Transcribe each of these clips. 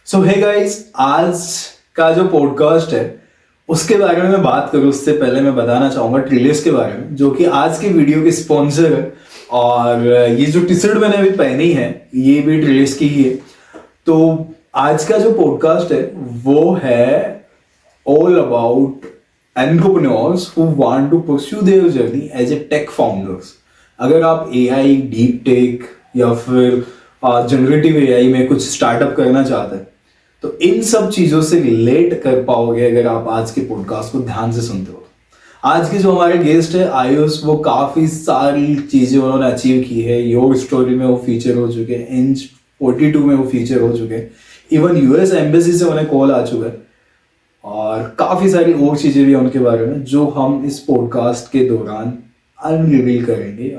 सो hey guys, आज का जो पॉडकास्ट है उसके बारे में मैं बात करूँ उससे पहले मैं बताना चाहूँगा ट्रिलियस के बारे में, जो कि आज की वीडियो के स्पॉन्सर है। और ये जो टी शर्ट मैंने अभी पहनी है ये भी ट्रिलियस की ही है। तो आज का जो पॉडकास्ट है वो है all about entrepreneurs who want to pursue their journey as a tech founders. अगर आप एआई, डीप टेक या फिर जनरेटिव एआई में कुछ स्टार्टअप करना चाहते हैं तो इन सब चीजों से रिलेट कर पाओगे अगर आप आज के पॉडकास्ट को ध्यान से सुनते हो। आज के जो हमारे गेस्ट है आयुष, वो काफी सारी चीजें उन्होंने अचीव की है। योर स्टोरी में वो फीचर हो चुके हैं, इंच 42 में वो फीचर हो चुके हैं, इवन यूएस एम्बेसी से उन्हें कॉल आ चुका है और काफी सारी और चीजें भी हैं उनके बारे में जो हम इस पॉडकास्ट के दौरान अनरिवील करेंगे।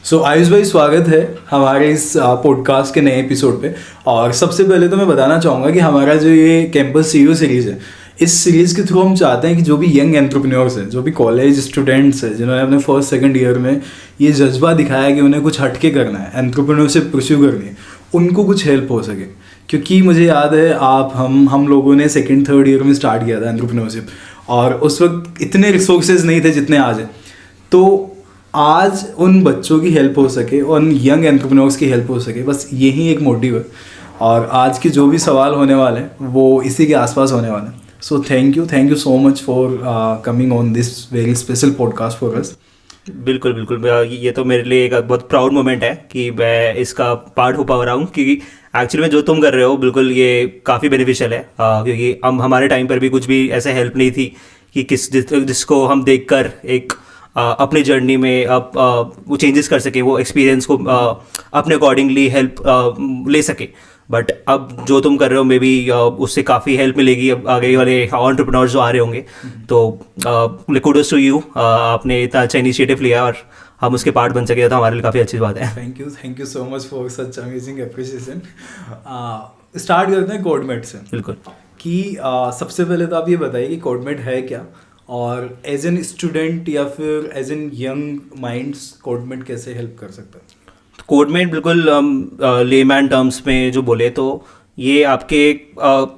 सो आयुष भाई, स्वागत है हमारे इस पॉडकास्ट के नए एपिसोड पे। और सबसे पहले तो मैं बताना चाहूँगा कि हमारा जो ये कैंपस सीईओ सीरीज़ है, इस सीरीज़ के थ्रू हम चाहते हैं कि जो भी यंग एंटरप्रेन्योर्स हैं, जो भी कॉलेज स्टूडेंट्स हैं जिन्होंने अपने फर्स्ट सेकंड ईयर में ये जज्बा दिखाया कि उन्हें कुछ हटके करना है, एंटरप्रेन्योरशिप परस्यू करनी है, उनको कुछ हेल्प हो सके। क्योंकि मुझे याद है हम लोगों ने सेकेंड थर्ड ईयर में स्टार्ट किया था एंटरप्रेन्योरशिप और उस वक्त इतने रिसोर्सेज नहीं थे जितने आज हैं। तो आज उन बच्चों की हेल्प हो सके, उन यंग एंटरप्रेन्योर्स की हेल्प हो सके, बस यही एक मोटिव है। और आज के जो भी सवाल होने वाले हैं वो इसी के आसपास होने वाले हैं। So thank you so much for coming on this very special podcast for us. बिल्कुल बिल्कुल, ये तो मेरे लिए एक बहुत प्राउड मोमेंट है कि मैं इसका पार्ट हो पा रहा हूँ, क्योंकि एक्चुअली में जो तुम कर रहे हो बिल्कुल ये काफ़ी बेनिफिशियल है। क्योंकि हमारे टाइम पर भी कुछ भी ऐसे हेल्प नहीं थी कि जिसको हम देखकर एक अपनी जर्नी में वो चेंजेस कर सके, वो एक्सपीरियंस को अपने अकॉर्डिंगली हेल्प ले सके। बट अब जो तुम कर रहे हो मे बी उससे काफ़ी हेल्प मिलेगी अब आगे वाले एंटरप्रेन्योर्स जो आ रहे होंगे। तो कुडोस टू यू, आपने इतना अच्छा इनिशिएटिव लिया और हम उसके पार्ट बन सके तो हमारे लिए काफ़ी अच्छी बात है। Thank you so much for such amazing appreciation. Start करते हैं कोडमेट से। बिल्कुल कि सबसे पहले तो आप ये बताइए कि कोडमेट है क्या, और एज एन स्टूडेंट या फिर एज एन यंग माइंड्स कोडमेट कैसे हेल्प कर सकता है? कोडमेट बिल्कुल लेमैन टर्म्स में जो बोले तो ये आपके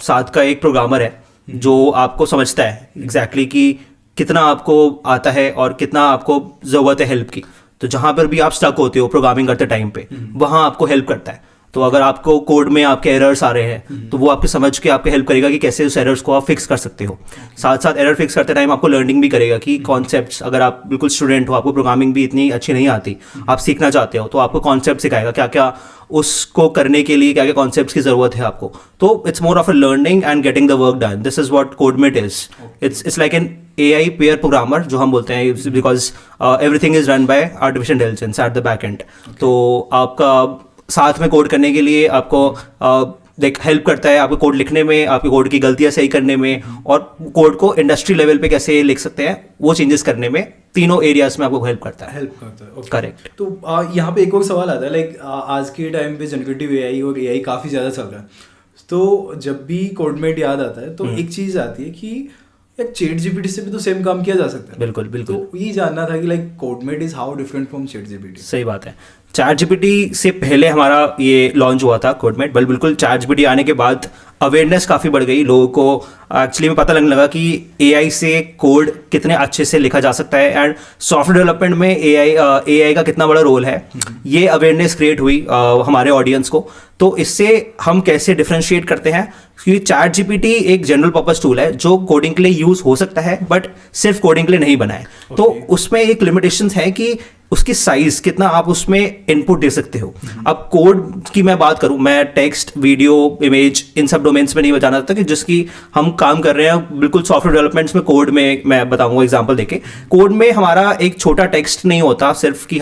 साथ का एक प्रोग्रामर है जो आपको समझता है एग्जैक्टली कि कितना आपको आता है और कितना आपको ज़रूरत है हेल्प की। तो जहाँ पर भी आप स्टक होते हो प्रोग्रामिंग करते टाइम पे, वहाँ आपको हेल्प करता है। तो अगर आपको कोड में आपके एरर्स आ रहे हैं तो वो आपके समझ के आपके हेल्प करेगा कि कैसे उस एरर्स को आप फिक्स कर सकते हो। साथ साथ एरर फिक्स करते टाइम आपको लर्निंग भी करेगा कि कॉन्सेप्ट्स, अगर आप बिल्कुल स्टूडेंट हो, आपको प्रोग्रामिंग भी इतनी अच्छी नहीं आती, आप सीखना चाहते हो, तो आपको कॉन्सेप्ट सिखाएगा क्या क्या उसको करने के लिए क्या क्या कॉन्सेप्ट्स की ज़रूरत है आपको। तो it's more of a learning and getting the work done. This is what Codemate is. It's like an AI pair programmer जो हम बोलते हैं, because everything is run by artificial intelligence at the back end. तो आपका साथ में code करने के लिए आपको हेल्प करता है, आपको कोड लिखने में, आपके कोड की गलतियां सही करने में, और कोड को इंडस्ट्री लेवल पे कैसे लिख सकते हैं वो चेंजेस करने में, तीनों एरियाज में आपको हेल्प करता है। करेक्ट। तो यहाँ पे एक और सवाल आता है, लाइक आज के टाइम पे जनरेटिव एआई और एआई काफ़ी ज़्यादा चल रहा है। तो जब भी कोडमेट याद आता है तो एक चीज़ आती है कि चैट जीपीटी से भी तो सेम काम किया जा सकता है। बिल्कुल बिल्कुल। तो ये जानना था कि like Codemate is how different from ChatGPT. सही बात है। चैट जीपीटी से पहले हमारा ये लॉन्च हुआ था कोडमेट, बट बिल्कुल चैट जीपीटी आने के बाद अवेयरनेस काफ़ी बढ़ गई। लोगों को एक्चुअली में पता लगने लगा कि एआई से कोड कितने अच्छे से लिखा जा सकता है एंड सॉफ्टवेयर डेवलपमेंट में एआई का कितना बड़ा रोल है। ये अवेयरनेस क्रिएट हुई हमारे ऑडियंस को। तो इससे हम कैसे डिफ्रेंशिएट करते हैं, क्योंकि चैट जीपीटी एक जनरल पर्पस टूल है जो कोडिंग के लिए यूज़ हो सकता है बट सिर्फ कोडिंग के लिए नहीं बना है। तो उसमें एक लिमिटेशंस है कि उसकी साइज कितना आप उसमें इनपुट दे सकते हो। अब कोड की मैं बात करूं, मैं टेक्स्ट, वीडियो, इमेज, इन सब डोमेन्स में नहीं बताना चाहता कि जिसकी हम काम कर रहे हैं। बिल्कुल सॉफ्टवेयर डेवलपमेंट्स में कोड में मैं बताऊंगा एग्जांपल देके। कोड में हमारा एक छोटा टेक्स्ट नहीं होता सिर्फ कि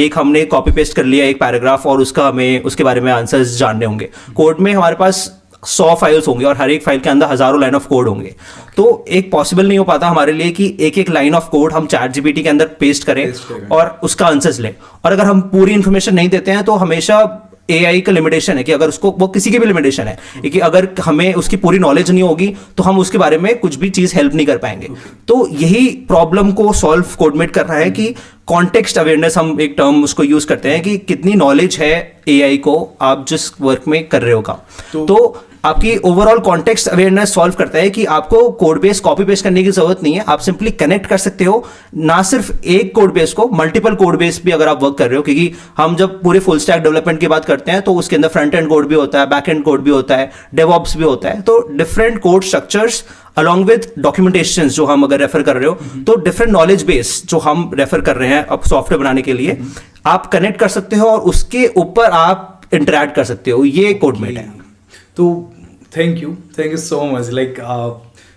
हमने कॉपी पेस्ट कर लिया एक पैराग्राफ और हमें उसके बारे में आंसर्स जानने होंगे। कोड में हमारे पास 100 फाइल्स होंगे और हर एक फाइल के अंदर हजारों लाइन ऑफ कोड होंगे। तो एक पॉसिबल नहीं हो पाता हमारे लिए कि एक एक लाइन ऑफ कोड हम चैट जीपीटी के अंदर पेस्ट करें और उसका आंसर्स लें। और अगर हम पूरी इन्फॉर्मेशन नहीं देते हैं तो हमेशा AI का लिमिटेशन है कि अगर उसको, वो किसी की भी लिमिटेशन है कि अगर हमें उसकी पूरी नॉलेज नहीं होगी तो हम उसके बारे में कुछ भी चीज हेल्प नहीं कर पाएंगे। तो यही प्रॉब्लम को सॉल्व कोडमेट कर रहा है कि कॉन्टेक्स्ट अवेयरनेस, हम एक टर्म उसको यूज करते हैं कि कितनी नॉलेज है AI को आप जिस वर्क में कर रहे हो काम। तो आपकी ओवरऑल कॉन्टेक्स्ट अवेयरनेस सॉल्व करता है कि आपको कोड बेस कॉपी पेस्ट करने की जरूरत नहीं है, आप सिंपली कनेक्ट कर सकते हो ना सिर्फ एक कोड बेस को, मल्टीपल कोड बेस भी अगर आप वर्क कर रहे हो, क्योंकि हम जब पूरे फुल स्टैक डेवलपमेंट की बात करते हैं तो उसके अंदर फ्रंट एंड कोड भी होता है, बैक एंड कोड भी होता है, डेवऑप्स भी होता है। तो different code structures along with documentation जो हम अगर रेफर कर रहे हो, तो डिफरेंट नॉलेज बेस जो हम रेफर कर रहे हैं अब सॉफ्टवेयर बनाने के लिए, आप कनेक्ट कर सकते हो और उसके ऊपर आप इंटरैक्ट कर सकते हो। ये कोडमेट है। तो thank you so much. Like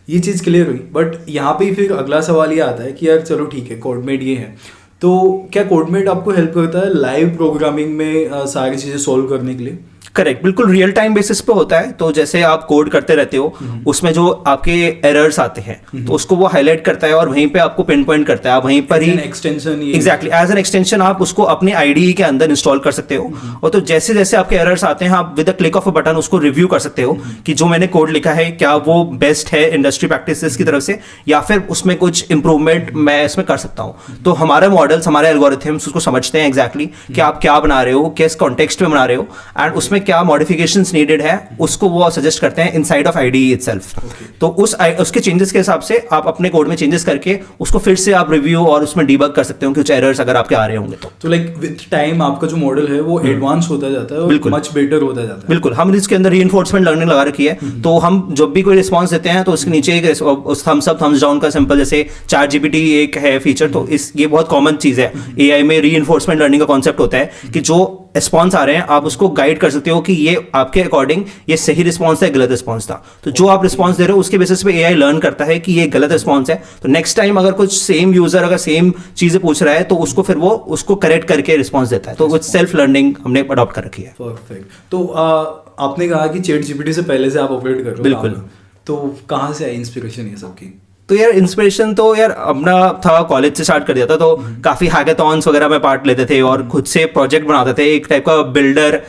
ये चीज़ क्लियर हुई, बट यहाँ पे ही फिर अगला सवाल ये आता है कि यार चलो ठीक है, कोडमेट ये है, तो क्या कोडमेट आपको हेल्प करता है लाइव प्रोग्रामिंग में सारी चीज़ें सॉल्व करने के लिए? करेक्ट, बिल्कुल रियल टाइम बेसिस पे होता है। तो जैसे आप कोड करते रहते हो, उसमें जो आपके एरर्स आते हैं तो उसको वो हाईलाइट करता है और वहीं पे आपको पिन पॉइंट करता है। आप वहीं पर ही extension, exactly as an extension आप उसको अपने IDE के अंदर इंस्टॉल कर सकते हो। और तो जैसे जैसे आपके एरर्स आते हैं, आप with the click of a button उसको रिव्यू कर सकते हो कि जो मैंने कोड लिखा है क्या वो बेस्ट है इंडस्ट्री प्रैक्टिसेस की तरफ से, या फिर उसमें कुछ इंप्रूवमेंट मैं इसमें कर सकता हूँ। तो हमारे मॉडल्स, हमारे एल्गोरिथम्स उसको समझते हैं एग्जैक्टली कि आप क्या बना रहे हो, किस कॉन्टेक्स्ट में बना रहे हो, एंड उसमें क्या मॉडिफिकेशंस नीडेड है, उसको वो सजेस्ट करते हैं इनसाइड ऑफ IDE इटसेल्फ। तो उसके चेंजेस के हिसाब से आप अपने कोड में चेंजेस करके उसको फिर से आप रिव्यू और उसमें डीबग कर सकते हो कुछ एरर्स अगर आपके आ रहे होंगे तो लाइक विद टाइम आपका जो मॉडल है वो एडवांस होता जाता है और बिल्कुल मच बेटर होता जाता है। बिल्कुल, हम इसके अंदर रीइंफोर्समेंट लर्निंग लगा रखी है। तो हम जब भी कोई रिस्पांस देते हैं तो उसके नीचे एक थम्स अप थम्स डाउन का सिंपल, जैसे ChatGPT एक है फीचर, तो ये बहुत कॉमन चीज है AI में। रीइंफोर्समेंट लर्निंग का कॉन्सेप्ट होता है कि जो रिस्पॉन्स आ रहे हैं आप उसको गाइड कर सकते हो कि ये आपके अकॉर्डिंग ये सही रिस्पॉन्स था, गलत रिस्पॉन्स था। तो जो आप रिस्पॉन्स दे रहे हो उसके बेसिस पे AI लर्न करता है कि ये गलत रिस्पॉन्स है, तो नेक्स्ट टाइम अगर कुछ सेम यूजर अगर सेम चीजें पूछ रहा है तो उसको फिर वो उसको करेक्ट करके रिस्पॉन्स देता है। तो वो सेल्फ लर्निंग हमने अडॉप्ट कर रखी है। परफेक्ट। तो आपने कहा कि ChatGPT से पहले से आप ऑपरेट कर रहे हो। बिल्कुल। तो कहाँ से आई इंस्पिरेशन ये सब की? तो यार इंस्पिरेशन तो यार अपना था, कॉलेज से स्टार्ट कर दिया था। तो काफ़ी हैकाथॉन्स वगैरह में पार्ट लेते थे और खुद से प्रोजेक्ट बनाते थे। एक टाइप का बिल्डर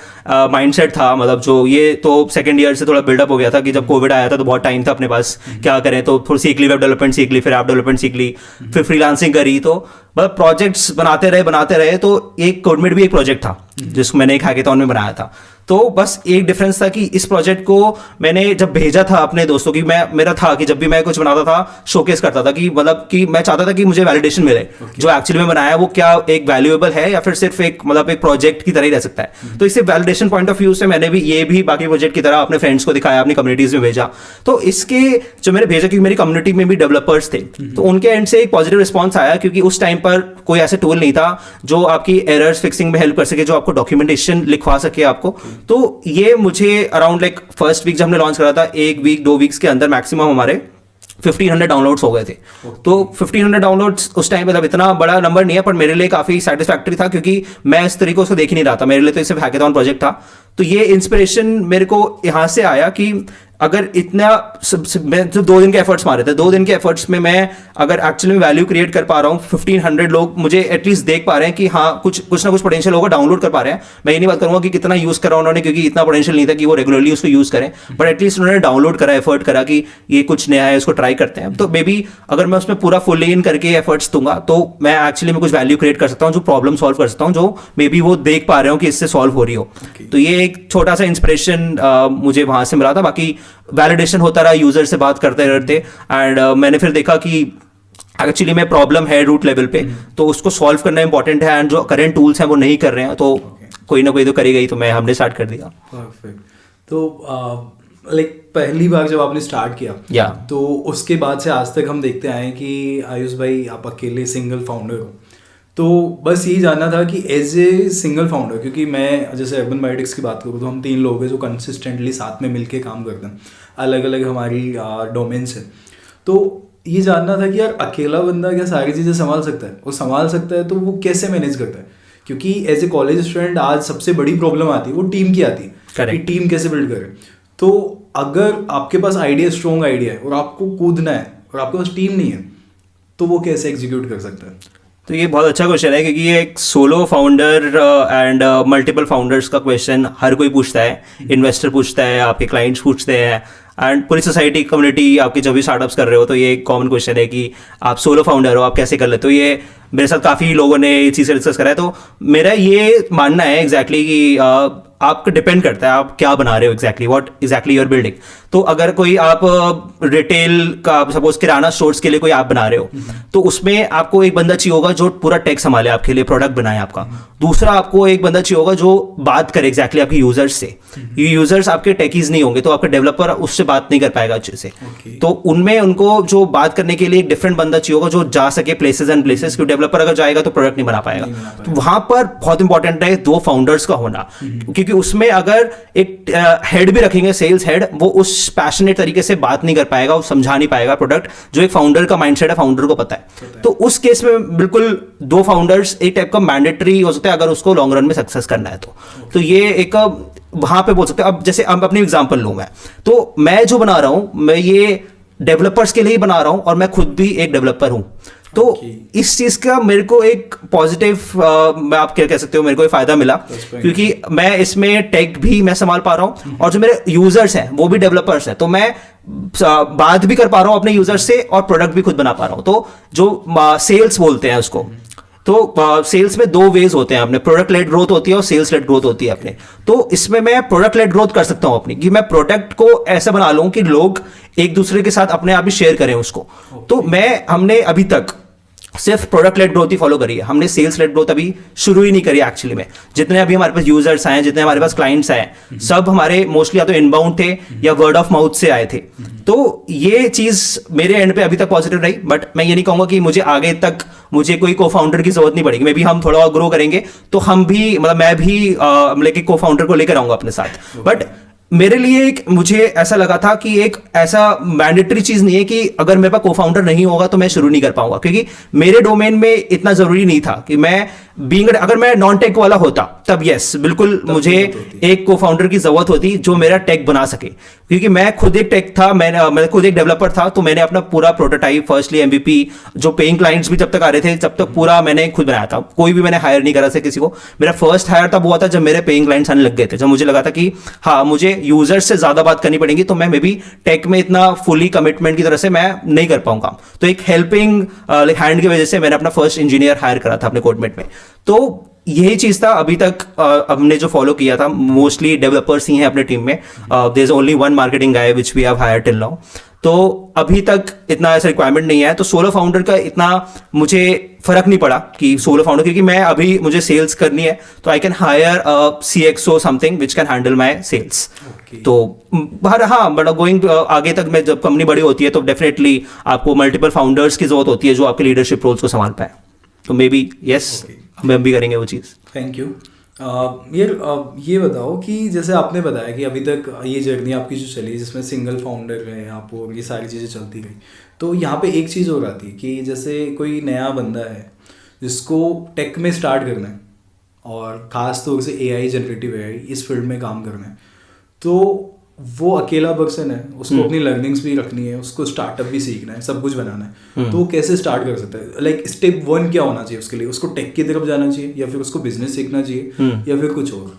माइंडसेट था, मतलब जो ये तो सेकंड ईयर से थोड़ा बिल्डअप हो गया था कि जब कोविड आया था तो बहुत टाइम था अपने पास, क्या करें, तो थोड़ी सीख ली, वेब डेवलपमेंट सीख ली, फिर ऐप डेवलपमेंट सीख ली, फिर फ्रीलांसिंग करी। तो मतलब प्रोजेक्ट्स बनाते रहे। तो एक कोडमेट भी एक प्रोजेक्ट था जिसको मैंने एक हैकाथॉन में बनाया था। तो बस एक डिफरेंस था कि इस प्रोजेक्ट को मैंने जब भेजा था अपने दोस्तों की, मेरा था कि जब भी मैं कुछ बनाता था शोकेस करता था कि मतलब कि मैं चाहता था कि मुझे वैलिडेशन मिले जो एक्चुअली में बनाया वो क्या एक वैल्यूएबल है या फिर सिर्फ एक मतलब एक प्रोजेक्ट की तरह ही रह सकता है। तो इससे वैलिडेशन पॉइंट ऑफ व्यू से मैंने भी ये भी बाकी प्रोजेक्ट की तरह अपने फ्रेंड्स को दिखाया, अपनी कम्युनिटीज में भेजा। तो इसके जो मैंने भेजा, क्योंकि मेरी कम्युनिटी में भी डेवलपर्स थे, तो उनके एंड से एक पॉजिटिव रिस्पॉन्स आया, क्योंकि उस टाइम पर कोई ऐसा टूल नहीं था जो आपकी एरर्स फिक्सिंग में हेल्प कर सके, जो आपको डॉक्यूमेंटेशन लिखवा सके आपको। तो ये मुझे अराउंड लाइक फर्स्ट वीक जब हमने लॉन्च करा था, 1 वीक 2 वीक्स के अंदर मैक्सिमम हमारे 1500 डाउनलोड्स हो गए थे। तो 1500 डाउनलोड्स उस टाइम मतलब इतना बड़ा नंबर नहीं है, पर मेरे लिए काफी सेटिस्फैक्टरी था क्योंकि मैं इस तरीके से देख ही नहीं रहा था। मेरे लिए तो सिर्फ हैकाथॉन प्रोजेक्ट था। तो ये इंस्पिरेशन मेरे को यहाँ से आया कि अगर इतना मैं जो 2 दिन के एफर्ट्स मारे थे, 2 दिन के एफर्ट्स में मैं अगर एक्चुअली में वैल्यू क्रिएट कर पा रहा हूँ, 1500 लोग मुझे एटलीस्ट देख पा रहे हैं कि हाँ कुछ ना कुछ पोटेंशियल होगा, डाउनलोड कर पा रहे हैं। मैं ये नहीं बात करूंगा कि कितना यूज करा उन्होंने, क्योंकि इतना पोटेंशियल नहीं था कि वो रेगुलरली उसको यूज करें, बट एटलीस्ट उन्होंने डाउनलोड करा, एफर्ट करा कि ये कुछ नया है, इसको ट्राई करते हैं। तो मे बी अगर मैं उसमें पूरा फुल इन करके एफर्ट्स दूंगा तो मैं एक्चुअली में कुछ वैल्यू क्रिएट कर सकता हूँ, जो प्रॉब्लम सॉल्व कर सकता हूँ, जो मे बी वो देख पा रहे हो कि इससे सॉल्व हो रही हो। तो ये एक छोटा सा इंस्पिरेशन मुझे वहां से मिला था। बाकी वैलिडेशन होता रहा यूजर से बात करते रहते, एंड मैंने फिर देखा कि एक्चुअली में प्रॉब्लम है रूट लेवल पे, तो उसको सॉल्व करना इंपॉर्टेंट है, एंड जो करंट टूल्स हैं वो नहीं कर रहे हैं, तो कोई ना कोई तो करेगा ही। तो हमने स्टार्ट कर दिया। परफेक्ट। तो लाइक पहली बार जब आपने स्टार्ट किया तो उसके बाद से आज तक हम देखते आए हैं कि आयुष भाई आप अकेले सिंगल फाउंडर हो। तो बस यही जानना था कि एज ए सिंगल फाउंडर, क्योंकि मैं जैसे अर्बन बायोटिक्स की बात करूँ तो हम 3 लोग हैं जो कंसिस्टेंटली साथ में मिलके काम करते हैं, अलग अलग हमारी डोमेन्स है। तो ये जानना था कि यार अकेला बंदा क्या सारी चीज़ें संभाल सकता है? वो संभाल सकता है तो वो कैसे मैनेज करता है? क्योंकि एज ए कॉलेज स्टूडेंट आज सबसे बड़ी प्रॉब्लम आती है वो टीम की आती है कि टीम कैसे बिल्ड करें। तो अगर आपके पास आइडिया, स्ट्रॉन्ग आइडिया है और आपको कूदना है और आपके पास टीम नहीं है, तो वो कैसे एग्जीक्यूट कर सकता है? तो ये बहुत अच्छा क्वेश्चन है, क्योंकि ये एक solo founder and multiple founders का क्वेश्चन हर कोई पूछता है. इन्वेस्टर पूछता है, आपके क्लाइंट्स पूछते हैं, एंड पूरी सोसाइटी कम्युनिटी आपके जब भी स्टार्टअप्स कर रहे हो तो ये एक कॉमन क्वेश्चन है कि आप सोलो फाउंडर हो, आप कैसे कर लेते हो. ये मेरे साथ काफ़ी लोगों ने ये चीज़ें डिस्कस करा है. तो मेरा ये मानना है एग्जैक्टली कि आपको डिपेंड करता है आप क्या बना रहे हो exactly, what exactly you're building. तो अगर कोई आप रिटेल का सपोज किराना स्टोर्स के लिए कोई ऐप बना रहे हो, तो उसमें आपको एक बंदा चाहिए होगा जो पूरा टेक संभाले आपके लिए, प्रोडक्ट बनाए आपका. दूसरा आपको एक बंदा चाहिए होगा जो बात करे एग्जैक्टली आपके यूजर्स से. ये यूजर्स आपके टेकीज नहीं होंगे, तो आपका डेवलपर उससे बात नहीं कर पाएगा अच्छे से. तो उनमें उनको जो बात करने के लिए एक डिफरेंट बंदा चाहिए होगा जो जा सके प्लेसेस एंड प्लेसेस, क्योंकि डेवलपर अगर जाएगा तो प्रोडक्ट नहीं बना पाएगा. तो वहां पर बहुत इंपॉर्टेंट है 2 फाउंडर्स का होना, क्योंकि उसमें अगर एक हेड भी रखेंगे, सेल्स हेड, वो उस पैशनेट तरीके से बात नहीं कर पाएगा, वो समझा नहीं पाएगा प्रोडक्ट, जो एक फाउंडर का माइंडसेट है, फाउंडर को पता है. तो उस केस में बिल्कुल 2 फाउंडर्स एक टाइप का मैंडेटरी हो सकता है अगर उसको लॉन्ग रन में सक्सेस करना है. तो ये एक वहां पे बोल सकते हैं. अब जैसे अब अपनी एग्जांपल लूं मैं, तो मैं जो बना रहा हूं, मैं ये डेवलपर्स के लिए ही बना रहा हूं और मैं खुद भी एक डेवलपर हूं. तो इस चीज का मेरे को एक पॉजिटिव मैं आप क्या कह सकते हो, मेरे को एक फायदा मिला, क्योंकि मैं इसमें टेक भी मैं संभाल पा रहा हूं और जो मेरे यूजर्स हैं वो भी डेवलपर्स हैं, तो मैं बात भी कर पा रहा हूं अपने यूजर्स से और प्रोडक्ट भी खुद बना पा रहा हूं. तो जो सेल्स बोलते हैं उसको, तो सेल्स में 2 वेज होते हैं अपने, प्रोडक्ट लेड ग्रोथ होती है और सेल्स लेड ग्रोथ होती है अपने. तो इसमें मैं प्रोडक्ट लेड ग्रोथ कर सकता हूं अपनी, कि मैं प्रोडक्ट को ऐसा बना लूं कि लोग एक दूसरे के साथ अपने आप ही शेयर करें उसको. तो हमने अभी तक सिर्फ प्रोडक्ट लेड ग्रोथ ही फॉलो करी है, हमने सेल्स लेड ग्रोथ अभी शुरू ही नहीं करी एक्चुअली में. जितने अभी हमारे पास यूजर्स आए, जितने हमारे पास क्लाइंट्स आए, सब हमारे मोस्टली या तो इनबाउंड थे या वर्ड ऑफ माउथ से आए थे. तो ये चीज मेरे एंड पे अभी तक पॉजिटिव रही, बट मैं ये नहीं कहूंगा कि मुझे आगे तक मुझे कोई को फाउंडर की जरूरत नहीं पड़ेगी. मे बी हम थोड़ा और ग्रो करेंगे तो हम भी, मतलब मैं भी लेके को फाउंडर को लेकर आऊंगा अपने साथ. बट मेरे लिए एक, मुझे ऐसा लगा था कि एक ऐसा मैंडेटरी चीज नहीं है कि अगर मेरे पास को फाउंडर नहीं होगा तो मैं शुरू नहीं कर पाऊंगा, क्योंकि मेरे डोमेन में इतना जरूरी नहीं था कि मैं अगर मैं नॉन टेक वाला होता तब यस बिल्कुल मुझे एक को फाउंडर की जरूरत होती जो मेरा टेक बना सके, क्योंकि मैं खुद एक टेक था, मैं खुद एक डेवलपर था. तो मैंने अपना पूरा प्रोटोटाइप, फर्स्टली MVP, जो पेइंग क्लाइंट्स भी जब तक आ रहे थे तब तक पूरा मैंने खुद बनाया था. कोई भी मैंने हायर नहीं करा था किसी को. मेरा फर्स्ट हायर तब हुआ था जब मेरे पेइंग क्लाइंट्स आने लग गए थे, जब मुझे लगा था कि हाँ मुझे यूजर्स से ज्यादा बात करनी पड़ेगी, तो मैं मे बी टेक में इतना फुली कमिटमेंट की तरह से मैं नहीं कर पाऊंगा. तो एक हेल्पिंग हैंड की वजह से मैंने अपना फर्स्ट इंजीनियर हायर करा था अपने कोडमेट में. तो यही चीज था अभी तक हमने जो फॉलो किया था. मोस्टली डेवलपर्स ही हैं अपने टीम में. There is only 1 marketing guy which we have hired till now. तो अभी तक इतना ऐसा रिक्वायरमेंट नहीं है. तो सोलो फाउंडर का इतना मुझे फर्क नहीं पड़ा कि सोलो फाउंडर, क्योंकि मैं अभी मुझे सेल्स करनी है तो I can hire CXO something which can handle my sales. तो हाँ, बट गोइंग आगे तक में जब कंपनी बड़ी होती है तो डेफिनेटली आपको मल्टीपल फाउंडर्स की जरूरत होती है जो आपके लीडरशिप रोल्स को संभाल पाए. तो मे बी यस हम भी करेंगे वो चीज़. Thank you. यार ये बताओ कि जैसे आपने बताया कि अभी तक ये जर्नी आपकी जो चली जिसमें सिंगल फाउंडर है आप, और ये सारी चीज़ें चलती गई, तो यहाँ पे एक चीज़ और आती है कि जैसे कोई नया बंदा है जिसको टेक में स्टार्ट करना है और ख़ास तौर से AI, जनरेटिव AI इस फील्ड में काम करना है, तो वो अकेला पर्सन है, उसको अपनी लर्निंग्स भी रखनी है, उसको स्टार्टअप भी सीखना है, सब कुछ बनाना है, तो वो कैसे स्टार्ट कर सकता है? लाइक स्टेप 1 क्या होना चाहिए उसके लिए? उसको टेक की तरफ जाना चाहिए या फिर उसको बिजनेस सीखना चाहिए या फिर कुछ और?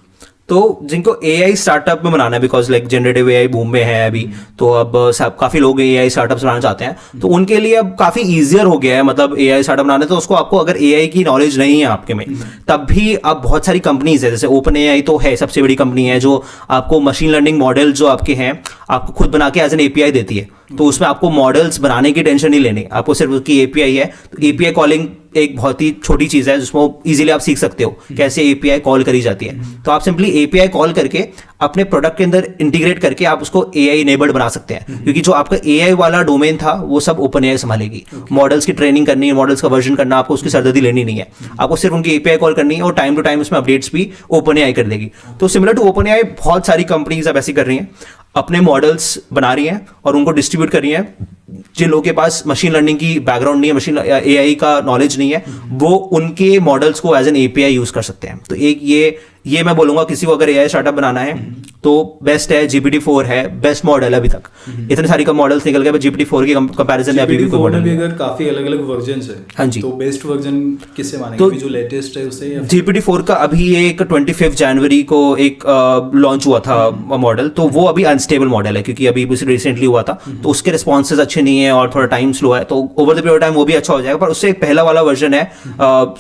तो जिनको AI स्टार्टअप में बनाना है, because like generative AI boom में है अभी, तो अब सब काफ़ी लोग AI स्टार्टअप्स बनाना चाहते हैं, तो उनके लिए अब काफ़ी ईजियर हो गया है. मतलब AI स्टार्टअप बनाना है तो उसको, आपको अगर AI की नॉलेज नहीं है आपके में, तब भी अब बहुत सारी कंपनीज है, जैसे OpenAI तो है सबसे बड़ी कंपनी है जो आपको मशीन लर्निंग मॉडल जो आपके हैं आपको खुद बना के एज एन API देती है. तो उसमें आपको मॉडल्स बनाने की टेंशन नहीं लेनी, आपको सिर्फ उसकी API है. तो API कॉलिंग एक बहुत ही छोटी चीज है जिसमें इजीली आप सीख सकते हो कैसे API कॉल करी जाती है. तो आप सिंपली API कॉल करके अपने प्रोडक्ट के अंदर इंटीग्रेट करके आप उसको AI इनेबल्ड बना सकते हैं, क्योंकि जो आपका AI वाला डोमेन था वो सब OpenAI संभालेगी. मॉडल्स की ट्रेनिंग करनी है, मॉडल्स का वर्जन करना, आपको उसकी सरदर्दी लेनी नहीं है, आपको सिर्फ उनकी API कॉल करनी है और टाइम टू टाइम उसमें अपडेट्स भी OpenAI कर देगी. तो सिमिलर टू OpenAI बहुत सारी कंपनीज अब ऐसी कर रही हैं, अपने मॉडल्स बना रही हैं और उनको डिस्ट्रीब्यूट कर रही हैं जिन लोगों के पास मशीन लर्निंग की बैकग्राउंड नहीं है, मशीन एआई का नॉलेज नहीं है, वो उनके मॉडल्स को एज एन एपीआई यूज कर सकते हैं। तो एक ये मैं बोलूंगा किसी को अगर एआई स्टार्टअप बनाना है तो बेस्ट है, GPT-4 है बेस्ट मॉडल अभी तक। इतने सारी का मॉडल्स निकल गए, GPT-4 की कंपैरिजन में अभी भी कोई मॉडल भी अगर काफी अलग अलग वर्जन है। हाँ जी। तो बेस्ट वर्जन किससे मानेंगे? तो जो लेटेस्ट है उसे GPT-4 का अभी एक 25 जनवरी को एक लॉन्च हुआ था मॉडल, तो वो अभी अनस्टेबल मॉडल है क्योंकि अभी रिसेंटली हुआ था, तो उसके रिस्पॉन्सेज अच्छे नहीं है और थोड़ा टाइम स्लो है। तो ओवर द पीरियड टाइम वो भी अच्छा हो जाएगा, पर उससे एक पहला वाला वर्जन है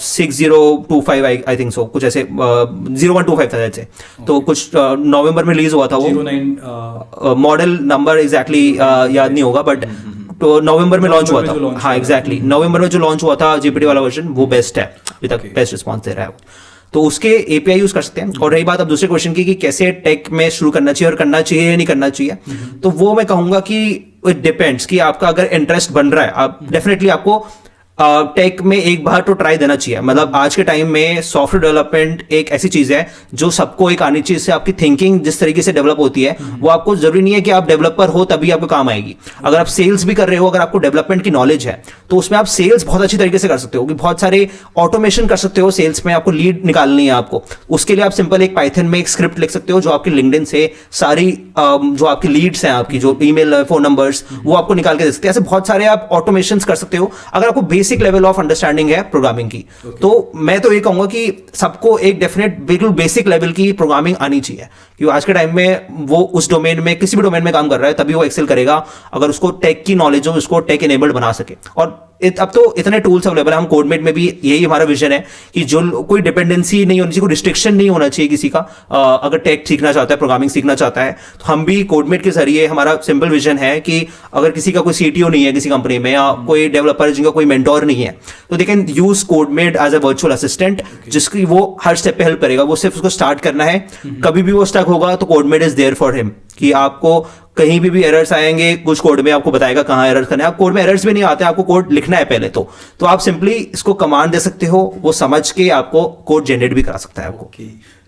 6025 आई थिंक सो, कुछ ऐसे 0125 था ऐसे। तो कुछ नवंबर में रिलीज हुआ था वो, मॉडल नंबर एग्जैक्टली याद नहीं होगा, बट तो नवंबर में लॉन्च हुआ था। हाँ एग्जैक्टली, नवंबर में जो लॉन्च हुआ था GPT वाला वर्जन, वो बेस्ट है अभी तक, बेस्ट रिस्पॉन्स दे रहा है वो। तो उसके एपीआई यूज कर सकते हैं। और रही बात अब दूसरे क्वेश्चन की कि कैसे टेक में शुरू करना चाहिए और करना चाहिए या नहीं करना चाहिए, तो वो मैं कहूंगा कि इट डिपेंड्स कि आपका अगर इंटरेस्ट बन रहा है, आप डेफिनेटली आपको टेक में एक बार तो ट्राई देना चाहिए। मतलब आज के टाइम में सॉफ्टवेयर डेवलपमेंट एक ऐसी चीज है जो सबको एक आनी चाहिए, इससे आपकी थिंकिंग जिस तरीके से डेवलप होती है वो आपको जरूरी नहीं है कि आप डेवलपर हो तभी आपको काम आएगी। अगर आप सेल्स भी कर रहे हो, अगर आपको डेवलपमेंट की नॉलेज है तो उसमें आप सेल्स बहुत अच्छी तरीके से कर सकते हो, कि बहुत सारे ऑटोमेशन कर सकते हो सेल्स में। आपको लीड निकालनी है आपको, उसके लिए आप सिंपल एक पाइथन में एक स्क्रिप्ट लिख सकते हो जो आपकी लिंक्डइन से सारी जो आपकी लीड्स हैं, आपकी जो ईमेल फोन नंबर्स, वो आपको निकाल के दे सकते हैं। ऐसे बहुत सारे आप ऑटोमेशन कर सकते हो अगर आपको बेसिक लेवल ऑफ अंडरस्टैंडिंग है प्रोग्रामिंग की। तो मैं तो ये कहूंगा कि सबको एक डेफिनेट बिल्कुल बेसिक लेवल की प्रोग्रामिंग आनी चाहिए, क्योंकि आज के टाइम में वो उस डोमेन में, किसी भी डोमेन में काम कर रहा है तभी वो एक्सेल करेगा अगर उसको टेक की नॉलेज हो, उसको टेक इनेबल्ड बना सके। और अब तो इतने टूल्स अवेलेबल है, हम कोडमेट में भी यही हमारा विजन है कि जो कोई डिपेंडेंसी नहीं होनी चाहिए, कोई रिस्ट्रिक्शन नहीं होना चाहिए किसी का। अगर टेक सीखना चाहता है, प्रोग्रामिंग सीखना चाहता है, तो हम भी कोडमेट के जरिए, हमारा सिंपल विजन है कि अगर किसी का कोई सीटीओ नहीं है किसी कंपनी में, या कोई डेवलपर जिनका कोई मेंटोर नहीं है, तो they can use Codemate as a virtual assistant, जिसकी वो हर स्टेप पे हेल्प करेगा। वो सिर्फ उसको स्टार्ट करना है, कभी भी वो स्टक होगा तो कोडमेट इज देयर फॉर हिम, कि आपको कहीं भी एरर्स आएंगे कुछ कोड में, आपको बताएगा कहाँ एरर्स करना है। आप कोड में एरर्स भी नहीं आते, आपको कोड लिखना है पहले तो आप सिंपली इसको कमांड दे सकते हो, वो समझ के आपको कोड जनरेट भी करा सकता है आपको।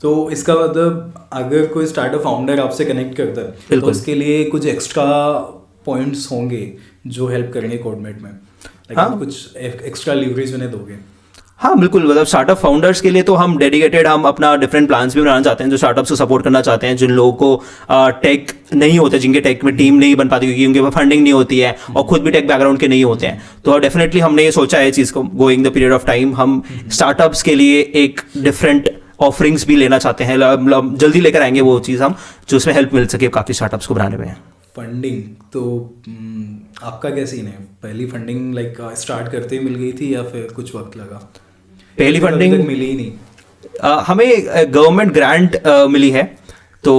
तो इसका मतलब अगर कोई स्टार्टअप फाउंडर आपसे कनेक्ट करता है तो उसके लिए कुछ एक्स्ट्रा पॉइंट्स होंगे जो हेल्प करेंगे कोडमेट में, कुछ एक्स्ट्रा लीवरेज उन्हें दोगे? हाँ बिल्कुल, मतलब स्टार्टअप फाउंडर्स के लिए तो हम डेडिकेटेड, हम अपना डिफरेंट प्लान्स भी बनाना चाहते हैं जो स्टार्टअप्स को सपोर्ट करना चाहते हैं, जिन लोगों को टेक नहीं होते, जिनके टेक में टीम नहीं बन पाती क्योंकि उनके पास फंडिंग नहीं होती है और खुद भी टेक बैकग्राउंड के नहीं होते हैं। तो डेफिनेटली हमने ये सोचा है इस चीज़ को, going the period of time हम स्टार्टअप्स के लिए एक डिफरेंट ऑफरिंग्स भी लेना चाहते हैं। जल्दी लेकर आएंगे वो चीज़ हम, जो उसमें हेल्प मिल सके काफ़ी स्टार्टअप्स को बनाने में। फंडिंग तो आपका क्या सीन है? पहली फंडिंग स्टार्ट करते ही मिल गई थी या फिर कुछ वक्त लगा? पहली फंडिंग मिली ही नहीं। हमें गवर्नमेंट ग्रांट मिली है, तो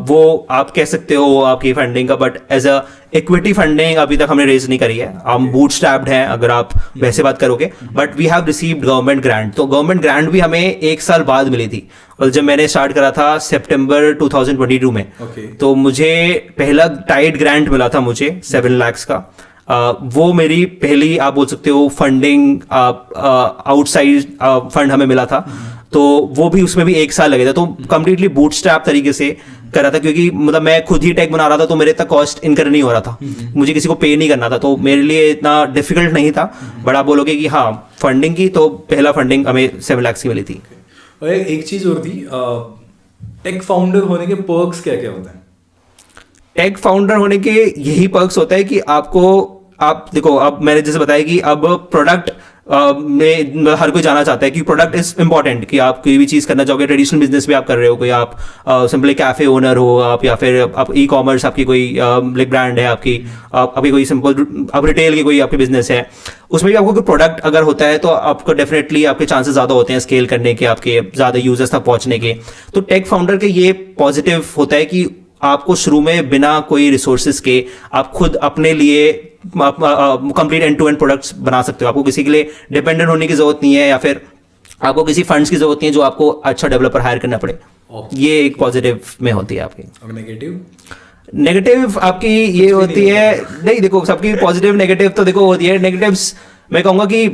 वो आप कह सकते हो आपकी फंडिंग का, but as a equity funding अभी तक हमने रेज नहीं करी है। हम बूटस्ट्रैप्ड हैं अगर आप वैसे बात करोगे, but we have received government grant. तो गवर्नमेंट ग्रांट भी हमें 1 साल बाद मिली थी, और जब मैंने स्टार्ट करा था सितंबर 2022 में, तो मुझे पहला टाइड ग्रांट मिला था मुझे 7 लाख का। वो मेरी पहली आप बोल सकते हो फंडिंग, आउटसाइड फंड हमें मिला था। तो वो भी, उसमें भी 1 साल लगे था। तो कंप्लीटली बूटस्ट्रैप तरीके से कर रहा था, क्योंकि मतलब मैं खुद ही टेक बना रहा था, तो मेरे तक कॉस्ट इनकर नहीं हो रहा था, मुझे किसी को पे नहीं करना था, तो मेरे लिए इतना डिफिकल्ट नहीं था। बट आप बोलोगे कि हाँ फंडिंग की, तो पहला फंडिंग हमें 7 लाख की मिली थी। और एक चीज और थी, टेक फाउंडर होने के पर्क्स क्या क्या होते हैं? टेक फाउंडर होने के यही पर्क्स होता है कि आप देखो, अब मैंने जैसे बताया कि अब प्रोडक्ट में हर कोई जाना चाहता है कि प्रोडक्ट इज इंपॉर्टेंट, कि आप कोई भी चीज़ करना चाहोगे, ट्रेडिशनल बिजनेस भी आप कर रहे हो, कोई आप सिंपली कैफे ओनर हो आप, या फिर आप ई कॉमर्स, आपकी कोई ब्रांड है आपकी कोई सिंपल आप रिटेल की कोई आपकी बिजनेस है, उसमें भी आपको कोई प्रोडक्ट अगर होता है तो आपको डेफिनेटली आपके चांसेस ज़्यादा होते हैं स्केल करने के, आपके ज़्यादा यूजर्स तक पहुँचने के। तो टेक फाउंडर के ये पॉजिटिव होता है कि आपको शुरू में बिना कोई रिसोर्सेज के आप खुद अपने लिए complete end to end products बना सकते हो। आपको किसी के लिए डिपेंडेंट होने की जरूरत नहीं है, या फिर आपको किसी फंड्स की जरूरत नहीं है जो आपको अच्छा डेवलपर हायर करना पड़े। ये एक पॉजिटिव में होती है आपकी। और नेगेटिव आपकी ये होती है, नहीं देखो सबकी पॉजिटिव नेगेटिव तो देखो होती है। नेगेटिव्स मैं कहूँगा कि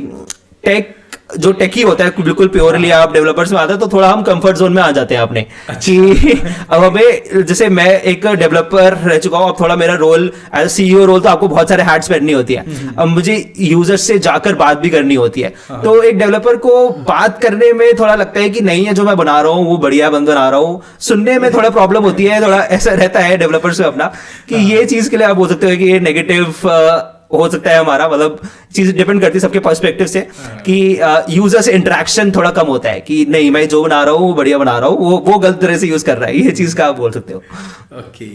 टेक जो टेकी होता है बिल्कुल प्योरली आप डेवलपर्स में आते हैं तो थोड़ा हम कंफर्ट जोन में आ जाते हैं अपने कि अब हमें जैसे मैं एक डेवलपर रह चुका हूँ, अब थोड़ा मेरा रोल एज सीईओ रोल, तो आपको बहुत सारे हैट्स पहननी होती है। अब मुझे यूजर्स से जाकर बात भी करनी होती है, तो एक डेवलपर को बात करने में थोड़ा लगता है कि नहीं है जो मैं बना रहा हूँ वो बढ़िया बना रहा हूँ, सुनने में थोड़ा प्रॉब्लम होती है, थोड़ा ऐसा रहता है डेवलपर्स में अपना कि ये चीज के लिए आप बोल सकते हो कि ये नेगेटिव हो सकता है हमारा, मतलब चीज डिपेंड करती है सबके पर्सपेक्टिव से कि यूजर से इंटरेक्शन थोड़ा कम होता है कि नहीं मैं जो बना रहा हूँ वो बढ़िया बना रहा हूँ, वो गलत तरह से यूज कर रहा है, ये चीज का आप बोल सकते हो। ओके,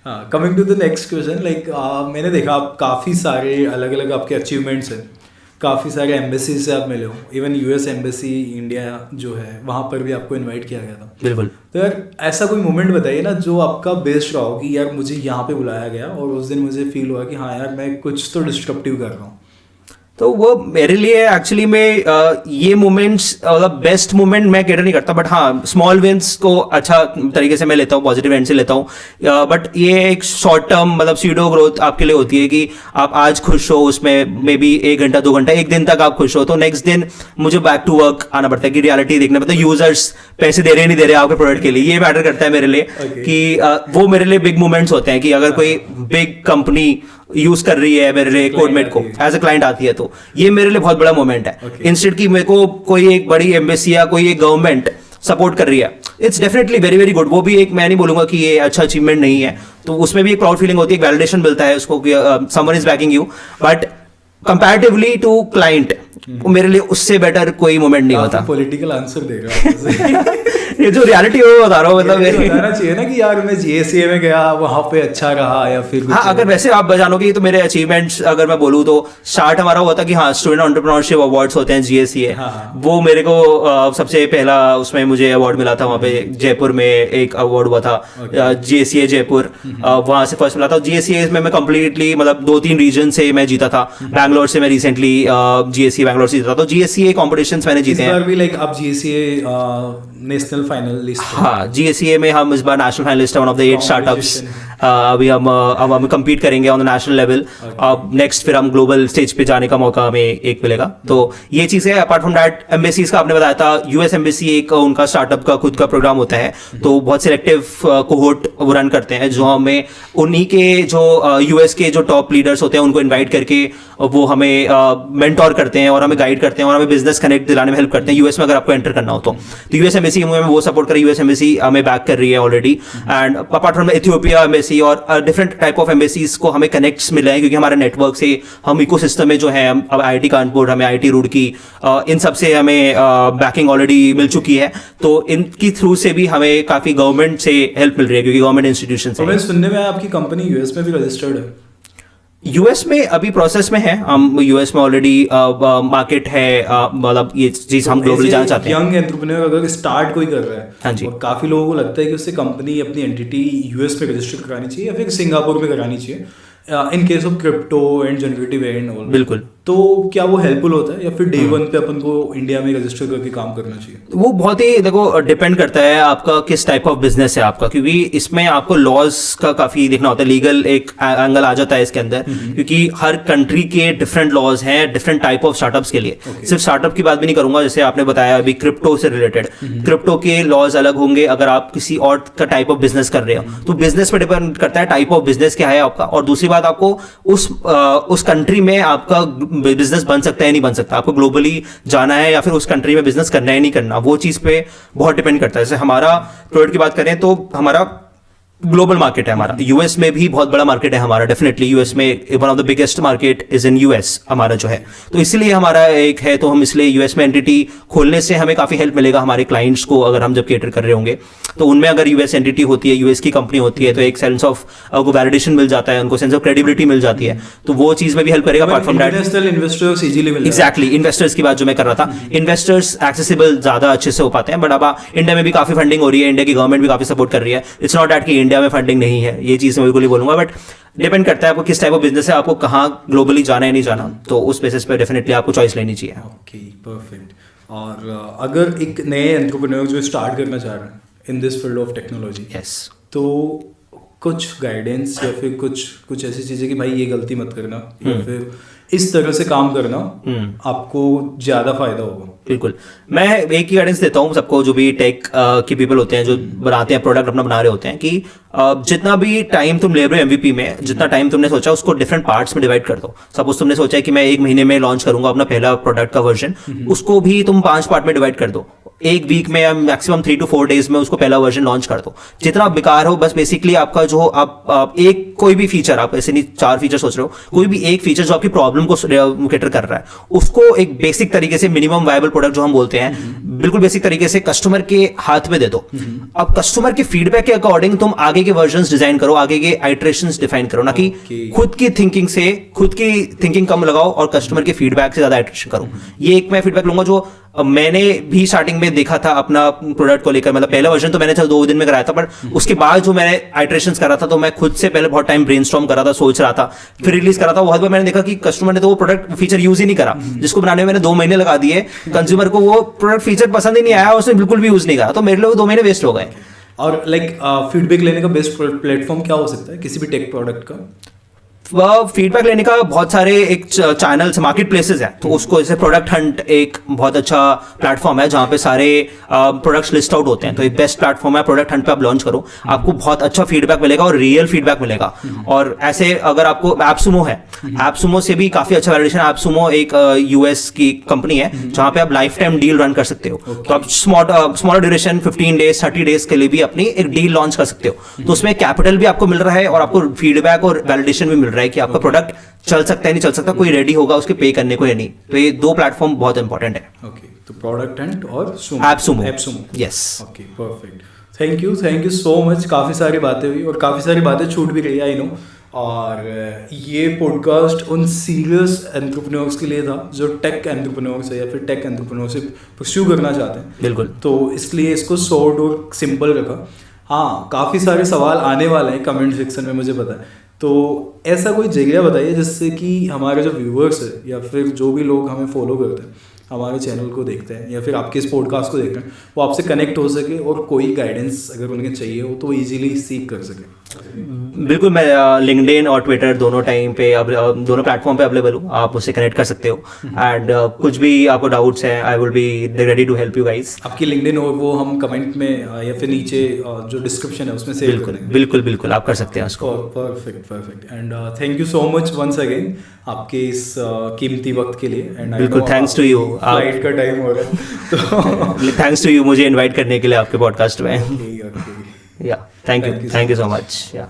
हाँ, coming to the next question, like मैंने देखा आप काफ़ी सारे अलग अलग आपके अचीवमेंट्स हैं, काफ़ी सारे एम्बेसी से आप मिले हो, इवन यूएस एम्बेसी इंडिया जो है वहाँ पर भी आपको इनवाइट किया गया था। बिल्कुल। तो यार ऐसा कोई मोमेंट बताइए ना जो आपका बेस्ट रहा हो कि यार मुझे यहाँ पे बुलाया गया और उस दिन मुझे फील हुआ कि हाँ यार मैं कुछ तो डिस्ट्रप्टिव कर रहा हूँ। तो वो मेरे लिए एक्चुअली में ये मोमेंट्स मतलब बेस्ट मोमेंट मैं कैटर नहीं करता, बट हाँ स्मॉल विंस को अच्छा तरीके से मैं लेता हूँ, पॉजिटिव एंड से लेता हूँ, बट ये एक शॉर्ट टर्म मतलब सीडो ग्रोथ आपके लिए होती है कि आप आज खुश हो उसमें मे बी 1 घंटा 2 घंटा 1 दिन तक आप खुश हो, तो नेक्स्ट दिन मुझे बैक टू वर्क आना पड़ता है कि रियलिटी देखना पड़ता है, यूजर्स पैसे दे रहे नहीं दे रहे आपके प्रोडक्ट के लिए, ये मैटर करता है मेरे लिए कि वो मेरे लिए बिग मोमेंट्स होते हैं कि अगर कोई बिग कंपनी यूज कर रही है मेरे लिए कोडमेट को एज अ क्लाइंट आती है, तो ये मेरे लिए बहुत बड़ा मोमेंट है। इंस्टेड कि मेरे को कोई एक बड़ी एम्बेसी या कोई एक गवर्नमेंट सपोर्ट कर रही है, it's definitely very very good, वो भी एक मैं नहीं बोलूंगा कि ये अच्छा अचीवमेंट नहीं है, तो उसमें भी एक प्राउड फीलिंग होती है, एक वैलिडेशन मिलता है उसको कि someone is backing you, but comparatively to client मेरे लिए उससे बेटर कोई मोमेंट नहीं होता। पॉलिटिकल आंसर दे रहा हूँ ये जो रियलिटी है वो बता रहा हूँ, मतलब बताना चाहिए ना कि यार मैं जीएससीए में गया वहां पे अच्छा रहा या फिर हाँ, अगर वैसे आप जानोगे तो मेरे अचीवमेंट्स अगर मैं बोलूँ तो स्टार्ट हमारा हुआ था कि हाँ स्टूडेंट एंटरप्रेन्योरशिप अवार्ड्स होते हैं जीएससीए, वो मेरे को सबसे पहला उसमें मुझे अवार्ड मिला था, वहाँ पे जयपुर में एक अवार्ड हुआ था जीएससीए जयपुर, वहां से फर्स्ट मिला था। जीएससीए में मैं कंप्लीटली मतलब 2-3 रीजन से मैं जीता था, बैंगलोर से मैं रिसेंटली जीएससीए बैंगलोर से जीता था, तो जीएससीए कॉम्पिटिशंस मैंने जीते हैं। भी लाइक आप जीएससीए नेशनल फाइनलिस्ट, हाँ जीएससीए में हम इस बार नेशनल फाइनलिस्ट है, वन ऑफ द 8 स्टार्टअप्स, अभी हम कम्पीट करेंगे ऑन द नेशनल लेवल, अब नेक्स्ट फिर हम ग्लोबल स्टेज पे जाने का मौका हमें एक मिलेगा, तो ये चीज़ है। अपार्ट फ्रॉम दैट एम्बेसीज का आपने बताया था, यूएस एम्बेसी एक उनका स्टार्टअप का खुद का प्रोग्राम होता है, तो बहुत सिलेक्टिव कोहोर्ट वो रन करते हैं, जो हमें उन्हीं के जो यूएस के जो टॉप लीडर्स होते हैं उनको इन्वाइट करके वो हमें मेंटोर करते हैं और हमें गाइड करते हैं और हमें बिजनेस कनेक्ट दिलाने में हेल्प करते हैं यूएस में अगर आपको एंटर करना हो तो यूएस एम्बेसी हमें वो सपोर्ट कर, यूएस एम्बेसी हमें बैक कर रही है already, and apart from Ethiopia embassy और डिफरेंट टाइप ऑफ एम्बेसीज को हमें कनेक्ट्स मिले हैं, क्योंकि हमारे नेटवर्क से हम इकोसिस्टम में जो है, अब आईआईटी कानपुर, हमें आईआईटी रुड़की, इन सब से हमें बैकिंग ऑलरेडी मिल चुकी है, तो इनकी थ्रू से भी हमें काफी गवर्नमेंट से हेल्प मिल रही है, क्योंकि गवर्नमेंट इंस्टीट्यूशन से। सुनने में आपकी कंपनी यूएस में भी रजिस्टर्ड है? यूएस में अभी प्रोसेस में है, हम यूएस में ऑलरेडी मार्केट है, मतलब ये चीज हम ग्लोबली जाना चाहते हैं। यंग एंटरप्रेन्योर अगर स्टार्ट कोई कर रहा है, हाँ जी, और काफी लोगों को लगता है कि उससे कंपनी अपनी एंटिटी यूएस में रजिस्टर करानी चाहिए या फिर सिंगापुर में करानी चाहिए, in case of crypto and generative and all, बिल्कुल, तो क्या वो हेल्पफुल होता है या फिर डे वन पे अपन को इंडिया में रजिस्टर करके काम करना चाहिए? वो बहुत ही देखो डिपेंड करता है आपका किस टाइप ऑफ बिजनेस है आपका, क्योंकि इसमें आपको लॉज का काफी देखना होता है, लीगल एक एंगल आ जाता है इसके अंदर, क्योंकि हर कंट्री के डिफरेंट लॉज हैं डिफरेंट टाइप ऑफ स्टार्टअप्स के लिए। सिर्फ स्टार्टअप की बात भी नहीं करूंगा, जैसे आपने बताया अभी क्रिप्टो से रिलेटेड, क्रिप्टो के लॉज अलग होंगे अगर आप किसी और का टाइप ऑफ बिजनेस कर रहे हो, तो बिजनेस पे डिपेंड करता है टाइप ऑफ बिजनेस क्या है आपका, और दूसरी बात आपको उस कंट्री में आपका बिजनेस बन सकता है नहीं बन सकता, आपको ग्लोबली जाना है या फिर उस कंट्री में बिजनेस करना है नहीं करना, वो चीज पे बहुत डिपेंड करता है। जैसे हमारा प्रोडक्ट की बात करें तो हमारा ग्लोबल मार्केट है, हमारा यूएस में भी बहुत बड़ा मार्केट है हमारा, डेफिनेटली यूएस में one of the biggest market is in US हमारा जो है, तो इसलिए हमारा एक है, तो हम इसलिए यूएस में एंटिटी खोलने से हमें काफी हेल्प मिलेगा हमारे क्लाइंट्स को, अगर हम जब केटर कर रहे होंगे तो उनमें अगर यूएस एंटिटी होती है, यूएस की कंपनी होती है, तो एक सेंस ऑफ वैलिडेशन मिल जाता है उनको, सेंस ऑफ क्रेडिबिलिटी मिल जाती है, तो वो चीज में भी हेल्प करेगा। Apart from that investors easily mill, exactly, investors की बात जो मैं कर रहा था, इन्वेस्टर्स एक्सेसिबल ज्यादा अच्छे से हो पाते हैं, बट अब इंडिया में भी काफी फंडिंग हो रही है, इंडिया की गवर्नमेंट भी काफी सपोर्ट कर रही है, इट्स नॉट दैट कि इंडिया में फंडिंग नहीं है, ये चीज मैं बिल्कुल ही बोलूंगा, बट डिपेंड करता है आपको किस टाइप ऑफ बिजनेस है, आपको कहाँ ग्लोबली जाना है नहीं जाना, तो उस बेसिस पे डेफिनेटली आपको चॉइस लेनी चाहिए। Okay, perfect. और अगर एक नए एंटरप्रेन्योर जो स्टार्ट करना चाह रहे हैं in this field of technology, yes, तो कुछ गाइडेंस या फिर कुछ ऐसी चीज़ें कि भाई ये गलती मत करना, या फिर इस तरह से काम करना आपको ज़्यादा फायदा होगा। बिल्कुल, मैं एक ही गाइडेंस देता हूँ सबको, जो भी टेक के पीपल होते हैं, जो बनाते हैं प्रोडक्ट अपना बना रहे होते हैं, कि जितना भी टाइम तुम ले रहे हो MVP में, जितना टाइम तुमने सोचा उसको डिफरेंट पार्ट्स में डिवाइड कर दो। सपोज तुमने सोचा है कि मैं 1 महीने में लॉन्च करूंगा अपना पहला प्रोडक्ट का वर्जन, उसको भी तुम 5 पार्ट में डिवाइड कर दो। 1 वीक में या मैक्सिमम 3 to 4 डेज में उसको पहला वर्जन लॉन्च कर दो। जितना बेकार हो, बस बेसिकली आपका जो आप एक कोई भी फीचर, आप ऐसे नहीं 4 फीचर सोच रहे हो, कोई भी एक फीचर जो आपकी प्रॉब्लम को कैटर कर रहा है, उसको एक बेसिक तरीके से, मिनिमम वायबल प्रोडक्ट जो हम बोलते हैं, बिल्कुल बेसिक तरीके से कस्टमर के हाथ में दे दो। अब कस्टमर के फीडबैक के अकॉर्डिंग तुम आगे के वर्जन्स डिजाइन करो, आगे के आइटरेशंस डिफाइन करो, ना कि खुद की थिंकिंग कम लगाओ और कस्टमर के फीडबैक से ज्यादा आइटरेशन करो। ये एक मैं फीडबैक लूंगा जो मैंने भी स्टार्टिंग में देखा था अपना प्रोडक्ट को लेकर। मतलब पहला वर्जन तो मैंने चल 2 दिन में कराया था, पर उसके बाद जो मैंने आइटरेशंस करा था, तो मैं खुद से पहले बहुत टाइम ब्रेनस्टॉर्म कर रहा था, सोच रहा था, फिर रिलीज करा था। बहुत बार मैंने देखा कि कस्टमर ने तो वो प्रोडक्ट फीचर यूज ही नहीं करा, जिसको बनाने में मैंने 2 महीने लगा दिए, कंज्यूमर को वो प्रोडक्ट फीचर पसंद ही नहीं आया, उसने बिल्कुल भी यूज नहीं करा, तो मेरे लिए वो 2 महीने वेस्ट हो गए। और फीडबैक लेने का बेस्ट प्लेटफॉर्म क्या हो सकता है किसी भी टेक प्रोडक्ट का? फीडबैक लेने का बहुत सारे एक चैनल्स, मार्केट प्लेसेस है, तो उसको जैसे प्रोडक्ट हंट एक बहुत अच्छा प्लेटफॉर्म है जहाँ पे सारे प्रोडक्ट्स लिस्ट आउट होते हैं, तो एक बेस्ट प्लेटफॉर्म है। प्रोडक्ट हंट पे आप लॉन्च करो, आपको बहुत अच्छा फीडबैक मिलेगा और रियल फीडबैक मिलेगा। और ऐसे अगर आपको एप्सुमो है, एप्सुमो से भी काफी अच्छा वैलिडेशन। एप्सुमो एक US की कंपनी है जहाँ पे आप लाइफ टाइम डील रन कर सकते हो, तो आप स्मॉलर ड्यूरेशन 15 डेज 30 डेज के लिए भी अपनी एक डील लॉन्च कर सकते हो। तो उसमें कैपिटल भी आपको मिल रहा है और आपको फीडबैक और वैलिडेशन भी मिल रहा है कि आपका प्रोडक्ट चल सकता है नहीं चल सकता, कोई रेडी होगा उसके पे करने को या नहीं। तो ये 2 प्लेटफॉर्म बहुत इंपॉर्टेंट है। ओके, तो प्रोडक्ट हंट और AppSumo. Yes, okay, perfect. Thank you so much. काफ़ी सारी बातें हुई और काफ़ी सारी बातें छूट भी गई, आई नो। और ये पॉडकास्ट उन सीरियस एंटरप्रेन्योर्स के लिए था जो टेक एंटरप्रेन्योर्स है या फिर टेक एंटरप्रेन्योरशिप परस्यू करना चाहते हैं। बिल्कुल। तो इसलिए इसको शॉर्ट और सिंपल रखा। हाँ, काफ़ी सारे सवाल आने वाले हैं कमेंट सेक्शन में, मुझे पता है। तो ऐसा कोई जरिया बताइए जिससे कि हमारे जो व्यूअर्स है या फिर जो भी लोग हमें फॉलो करते हैं, हमारे चैनल को देखते हैं या फिर आपके इस पॉडकास्ट को देखते हैं, वो आपसे कनेक्ट हो सके और कोई गाइडेंस अगर उन्हें चाहिए हो तो इजीली सीख कर सके। बिल्कुल, मैं लिंक्डइन और ट्विटर दोनों टाइम पे, अब दोनों प्लेटफॉर्म पे अवेलेबल हूँ, आप उससे कनेक्ट कर सकते हो। एंड कुछ भी आपको डाउट्स हैं, I will be ready to help you guys. आपकी लिंक्डइन और वो हम कमेंट में या फिर नीचे जो डिस्क्रिप्शन है उसमें शेयर कर देंगे। बिल्कुल आप कर सकते हैं उसको। Perfect. And thank you so much once again आपके इस कीमती वक्त के लिए। एंड बिल्कुल, थैंक्स टू यू। फ्लाइट का टाइम हो रहा है तो थैंक्स टू यू मुझे इनवाइट करने के लिए आपके पॉडकास्ट में। या थैंक यू सो मच। या